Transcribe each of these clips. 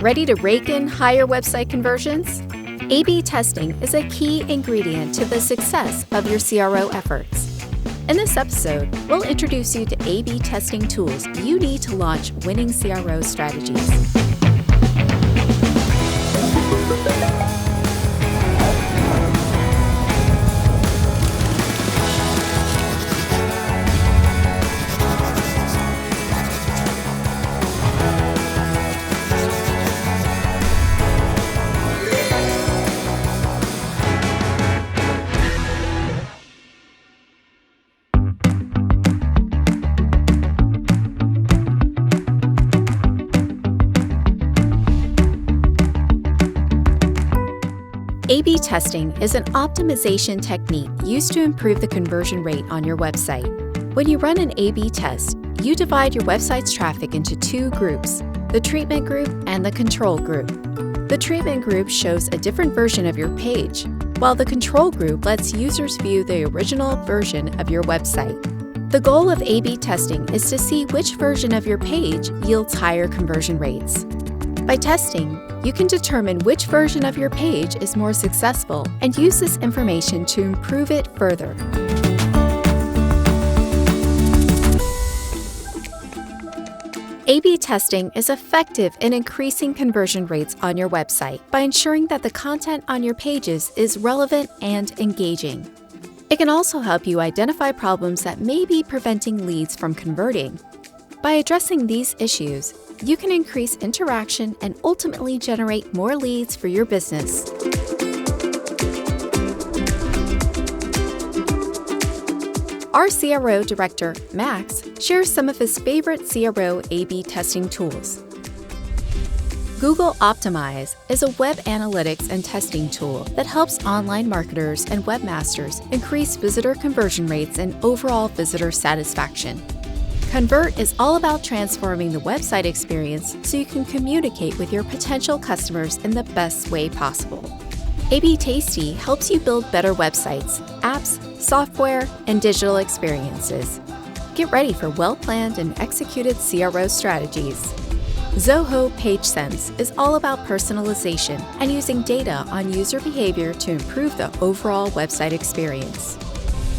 Ready to rake in higher website conversions? A/B testing is a key ingredient to the success of your CRO efforts. In this episode, we'll introduce you to A/B testing tools you need to launch winning CRO strategies. A/B testing is an optimization technique used to improve the conversion rate on your website. When you run an A/B test, you divide your website's traffic into two groups, the treatment group and the control group. The treatment group shows a different version of your page, while the control group lets users view the original version of your website. The goal of A/B testing is to see which version of your page yields higher conversion rates. By testing, you can determine which version of your page is more successful and use this information to improve it further. A/B testing is effective in increasing conversion rates on your website by ensuring that the content on your pages is relevant and engaging. It can also help you identify problems that may be preventing leads from converting. By addressing these issues, you can increase interaction and ultimately generate more leads for your business. Our CRO director, Max, shares some of his favorite CRO A/B testing tools. Google Optimize is a web analytics and testing tool that helps online marketers and webmasters increase visitor conversion rates and overall visitor satisfaction. Convert is all about transforming the website experience so you can communicate with your potential customers in the best way possible. A/B Tasty helps you build better websites, apps, software, and digital experiences. Get ready for well-planned and executed CRO strategies. Zoho PageSense is all about personalization and using data on user behavior to improve the overall website experience.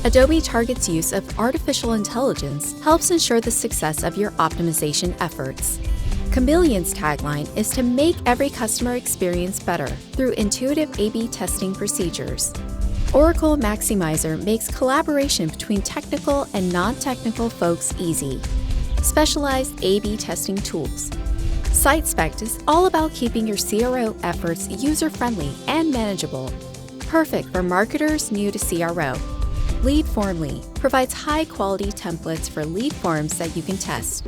Adobe Target's use of artificial intelligence helps ensure the success of your optimization efforts. Chameleon's tagline is to make every customer experience better through intuitive A/B testing procedures. Oracle Maximizer makes collaboration between technical and non-technical folks easy. Specialized A/B testing tools. SiteSpect is all about keeping your CRO efforts user-friendly and manageable, perfect for marketers new to CRO. Leadformly provides high-quality templates for lead forms that you can test.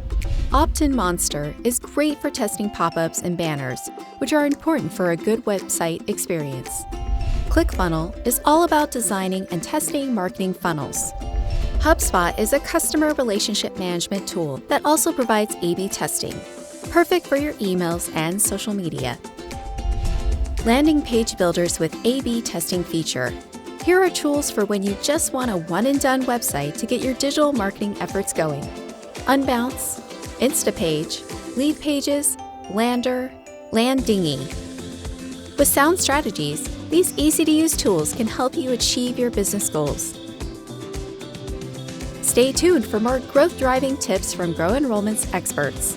Optinmonster is great for testing pop-ups and banners, which are important for a good website experience. ClickFunnels is all about designing and testing marketing funnels. Hubspot is a customer relationship management tool that also provides A/B testing, perfect for your emails and social media. Landing page builders with A/B testing feature. Here are tools for when you just want a one-and-done website to get your digital marketing efforts going. Unbounce, Instapage, Lead Pages, Lander, Landingy. With sound strategies, these easy-to-use tools can help you achieve your business goals. Stay tuned for more growth-driving tips from Grow Enrollments experts.